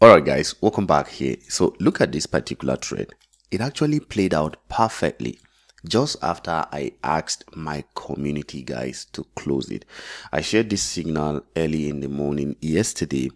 Alright guys, welcome back here. So look at this particular trade. It actually played out perfectly just after I asked my community guys to close it. I shared this signal early in the morning yesterday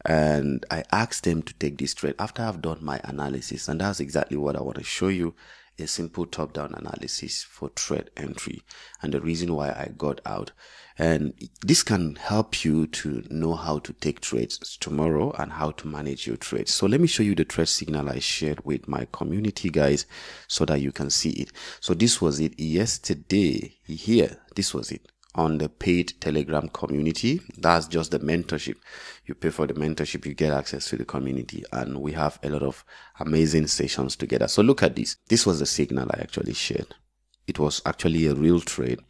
and I asked them to take this trade after I've done my analysis, and that's exactly what I want to show you. A simple top-down analysis for trade entry and the reason why I got out. And this can help you to know how to take trades tomorrow and how to manage your trades. So let me show you the trade signal I shared with my community guys so that you can see it. So this was it yesterday here. This was it on the paid Telegram community. That's just the mentorship. You pay for the mentorship, you get access to the community, and we have a lot of amazing sessions together. So look at this. This was the signal I actually shared. It was actually a real trade,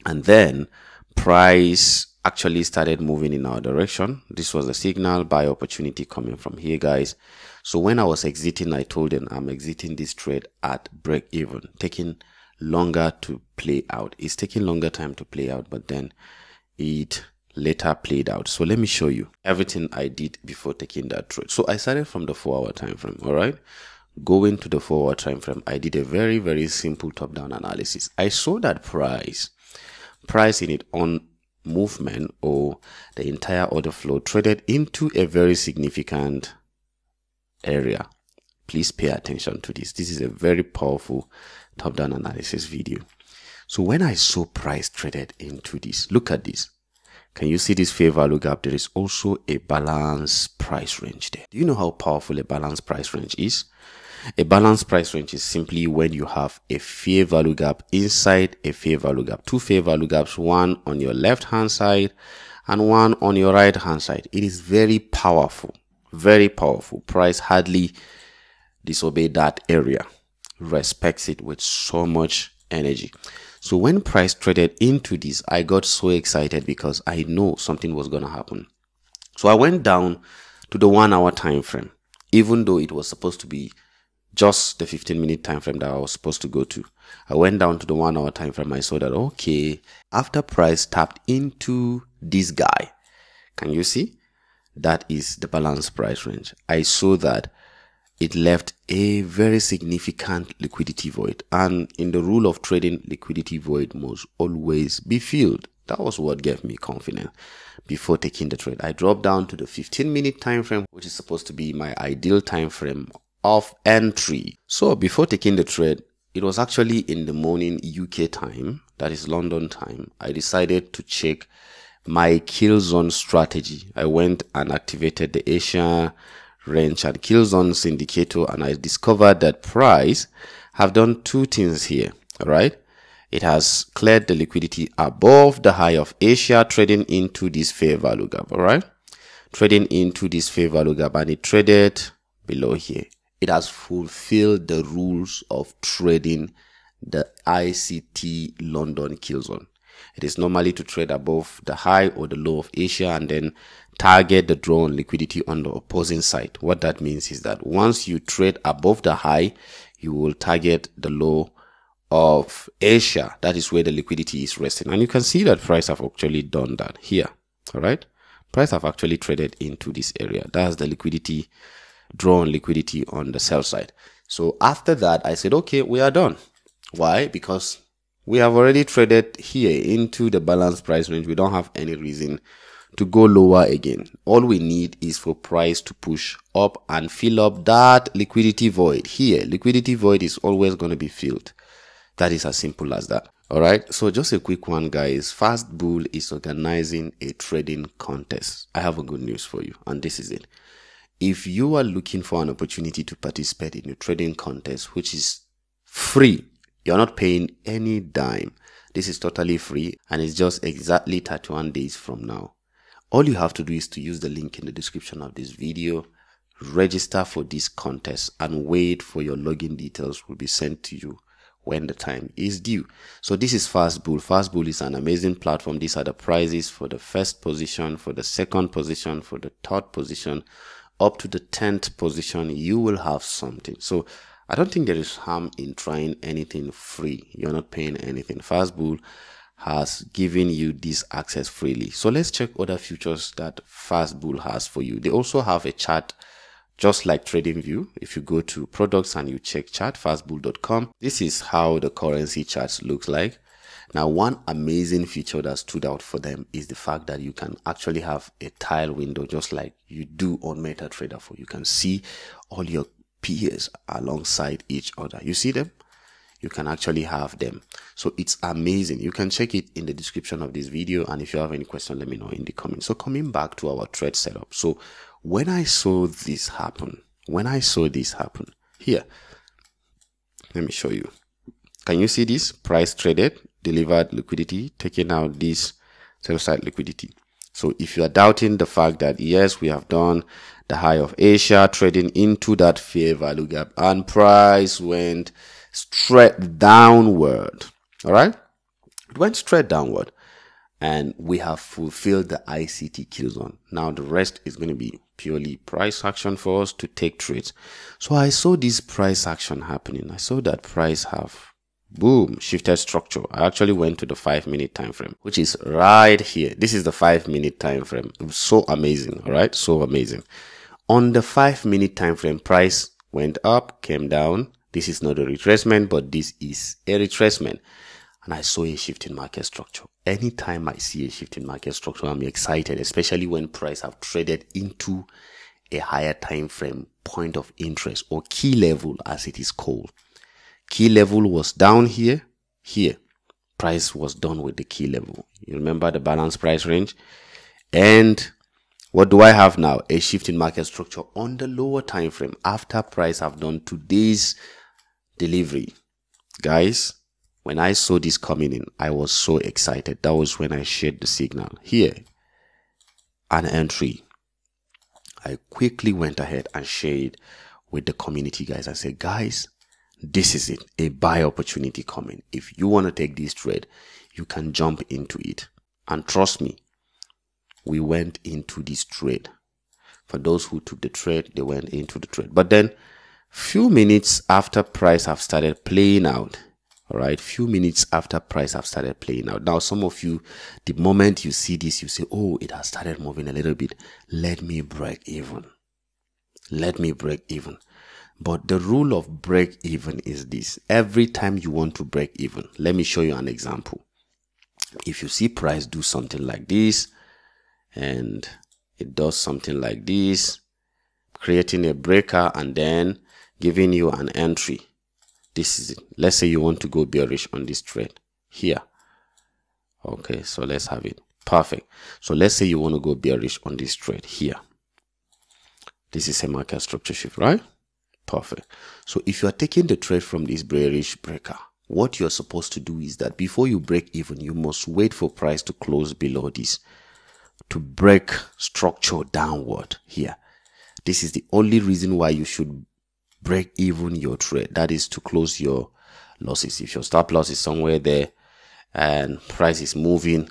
and then price actually started moving in our direction. This was the signal, buy opportunity coming from here, guys. So when I was exiting, I told them I'm exiting this trade at break even, taking longer to play out. It's taking longer time to play out, but then it later played out. So let me show you everything I did before taking that trade. So I started from the 4-hour time frame. All right, going to the 4-hour time frame, I did a very simple top-down analysis. I saw that price in its own movement, or the entire order flow, traded into a very significant area. Please pay attention to this. This is a very powerful top-down analysis video. So when I saw price traded into this, look at this. Can you see this fair value gap? There is also a balanced price range there. Do you know how powerful a balanced price range is? A balanced price range is simply when you have a fair value gap inside a fair value gap. Two fair value gaps, one on your left hand side and one on your right hand side. It is very powerful, very powerful. Price hardly disobey that area, respects it with so much energy. So when price traded into this, I got so excited because I know something was going to happen. So I went down to the 1-hour time frame, even though it was supposed to be just the 15-minute time frame that I was supposed to go to. I went down to the 1-hour time frame. I saw that, okay, after price tapped into this guy, can you see? That is the balanced price range. I saw that it left a very significant liquidity void, and in the rule of trading, liquidity void must always be filled. That was what gave me confidence before taking the trade. I dropped down to the 15-minute time frame, which is supposed to be my ideal time frame of entry. So before taking the trade, it was actually in the morning UK time, that is London time. I decided to check my kill zone strategy. I went and activated the Asia range and kill zones indicator, and I discovered that price have done two things here. All right, it has cleared the liquidity above the high of Asia, trading into this fair value gap. All right, trading into this fair value gap, and it traded below here. It has fulfilled the rules of trading the ICT London kill zone. It is normally to trade above the high or the low of Asia and then target the drawn liquidity on the opposing side. What that means is that once you trade above the high, you will target the low of Asia. That is where the liquidity is resting. And you can see that price have actually done that here. All right. Price have actually traded into this area. That's the liquidity, drawn liquidity on the sell side. So after that, I said, okay, we are done. Why? Because we have already traded here into the balanced price range. We don't have any reason to go lower again. All we need is for price to push up and fill up that liquidity void here. Liquidity void is always going to be filled. That is as simple as that. All right. So just a quick one, guys. FastBull is organizing a trading contest. I have a good news for you, and this is it. If you are looking for an opportunity to participate in a trading contest, which is free, you're not paying any dime. This is totally free, and it's just exactly 31 days from now. All you have to do is to use the link in the description of this video, register for this contest, and wait for your login details will be sent to you when the time is due. So this is FastBull. FastBull is an amazing platform. These are the prizes for the first position, for the second position, for the third position, up to the 10th position. You will have something. So I don't think there is harm in trying anything free. You're not paying anything. FastBull has given you this access freely. So let's check other features that FastBull has for you. They also have a chart just like TradingView. If you go to products and you check chart, fastbull.com, this is how the currency charts looks like. Now, one amazing feature that stood out for them is the fact that you can actually have a tile window just like you do on MetaTrader 4. You can see all your peers alongside each other. You see them? You can actually have them. So it's amazing. You can check it in the description of this video. And if you have any question, let me know in the comments. So coming back to our trade setup. So when I saw this happen, here, let me show you. Can you see this? Price traded, delivered liquidity, taking out this sell side liquidity. So if you are doubting the fact that yes, we have done the high of Asia trading into that fair value gap and price went straight downward. All right, it went straight downward and we have fulfilled the ICT kill zone. Now the rest is going to be purely price action for us to take trades. So I saw this price action happening. I saw that price have boom shifted structure. I actually went to the 5-minute time frame, which is right here. This is the 5-minute time frame. It was so amazing. All right, so amazing. On the 5-minute time frame, price went up, came down. This is not a retracement, but this is a retracement. And I saw a shift in market structure. Anytime I see a shift in market structure, I'm excited, especially when price have traded into a higher time frame point of interest or key level as it is called. Key level was down here. Price was done with the key level. You remember the balanced price range? And what do I have now? A shift in market structure on the lower time frame after price have done today's delivery. Guys, when I saw this coming in, I was so excited. That was when I shared the signal. Here, an entry. I quickly went ahead and shared with the community, guys. I said, guys, this is it, a buy opportunity coming. If you want to take this trade, you can jump into it. And trust me, we went into this trade. For those who took the trade, they went into the trade. But then, few minutes after price have started playing out, all right, few minutes after price have started playing out. Now, some of you, the moment you see this, you say, oh, it has started moving a little bit. Let me break even. Let me break even. But the rule of break even is this. Every time you want to break even, let me show you an example. If you see price do something like this, and it does something like this, creating a breaker and then giving you an entry. This is it. Let's say you want to go bearish on this trade here. Okay, so let's have it. Perfect. So let's say you want to go bearish on this trade here. This is a market structure shift, right? Perfect. So if you are taking the trade from this bearish breaker, what you're supposed to do is that before you break even, you must wait for price to close below this to break structure downward here. This is the only reason why you should break even your trade. That is to close your losses. If your stop loss is somewhere there and price is moving,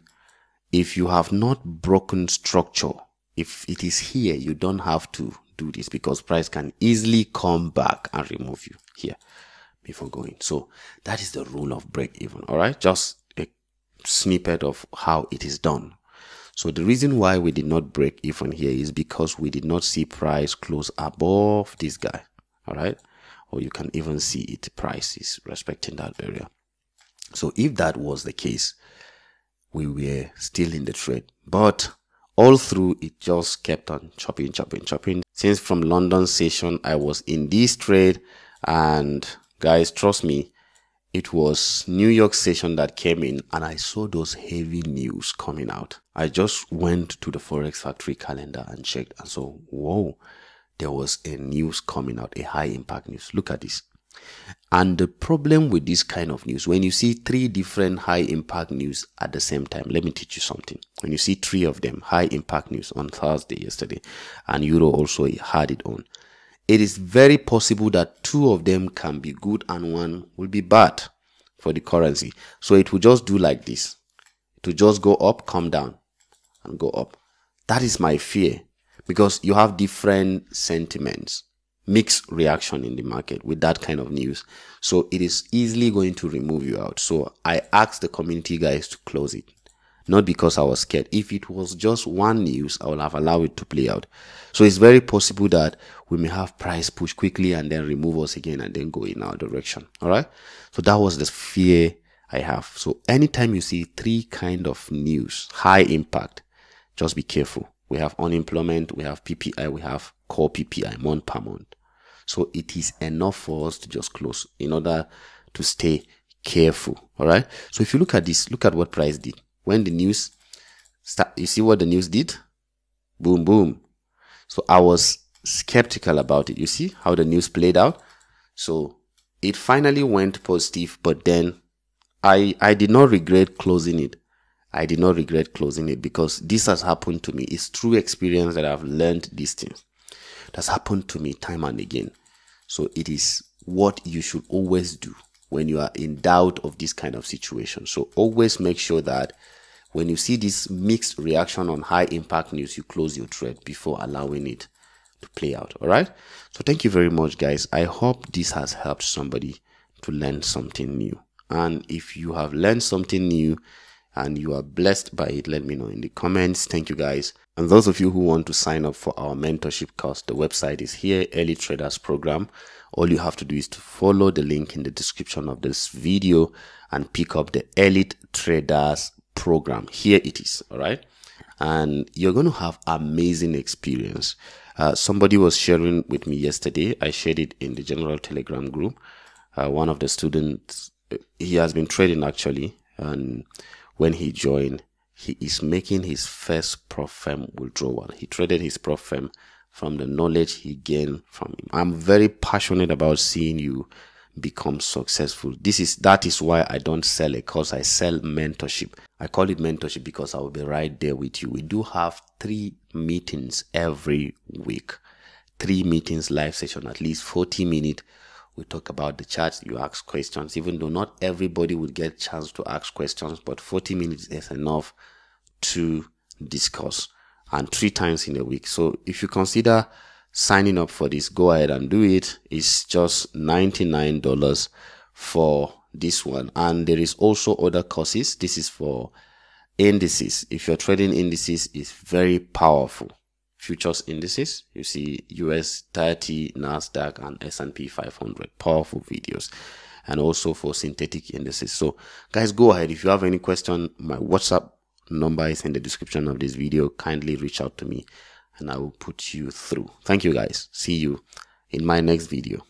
if you have not broken structure, if it is here, you don't have to do this because price can easily come back and remove you here before going. So that is the rule of break even. All right, just a snippet of how it is done. So the reason why we did not break even here is because we did not see price close above this guy. All right, or you can even see it, price is respecting that area. So if that was the case, we were still in the trade, but all through it just kept on chopping. Since from London session, I was in this trade, and guys, trust me, it was New York session that came in and I saw those heavy news coming out. I just went to the Forex Factory calendar and checked and saw, whoa, there was a news coming out, a high impact news. Look at this. And the problem with this kind of news, when you see 3 different high impact news at the same time, let me teach you something. When you see 3 of them, high impact news on Thursday yesterday, and Euro also had it on, it is very possible that 2 of them can be good and 1 will be bad for the currency. So it will just do like this. It will just go up, come down, and go up. That is my fear, because you have different sentiments. mixed reaction in the market with that kind of news. So it is easily going to remove you out. So I asked the community guys to close it. Not because I was scared. If it was just one news, I would have allowed it to play out. So it's very possible that we may have price push quickly and then remove us again and then go in our direction. All right. So that was the fear I have. So anytime you see three kind of news, high impact, just be careful. We have unemployment, we have PPI, we have core PPI, month per month. So it is enough for us to just close in order to stay careful. All right. So if you look at this, look at what price did. When the news you see what the news did? Boom, boom. So I was skeptical about it. You see how the news played out? So it finally went positive, but then I did not regret closing it. I did not regret closing it because this has happened to me. It's through experience that I've learned these things. That's happened to me time and again. So it is what you should always do when you are in doubt of this kind of situation. So always make sure that when you see this mixed reaction on high impact news, you close your trade before allowing it to play out. All right. So thank you very much, guys. I hope this has helped somebody to learn something new. And if you have learned something new and you are blessed by it, let me know in the comments. Thank you, guys. And those of you who want to sign up for our mentorship course, the website is here, Early Traders Program. All you have to do is to follow the link in the description of this video and pick up the Elite Traders Program. Here it is. All right. And you're going to have amazing experience. Somebody was sharing with me yesterday. I shared it in the general Telegram group. One of the students, he has been trading actually. And when he joined, he is making his first prop firm withdrawal. He traded his prop firm from the knowledge he gained from him. I'm very passionate about seeing you become successful. That is why I don't sell a course. I sell mentorship. I call it mentorship because I will be right there with you. We do have 3 meetings every week. 3 meetings, live session, at least 40 minutes. We talk about the charts. You ask questions, even though not everybody would get a chance to ask questions, but 40 minutes is enough to discuss, and 3 times in a week. So if you consider signing up for this, go ahead and do it. It's just $99 for this one. And there is also other courses. This is for indices. If you're trading indices, it's very powerful. Futures indices, you see US 30, NASDAQ, and S&P 500. Powerful videos. And also for synthetic indices. So guys, go ahead. If you have any question, my WhatsApp number is in the description of this video. Kindly reach out to me and I will put you through. Thank you, guys. See you in my next video.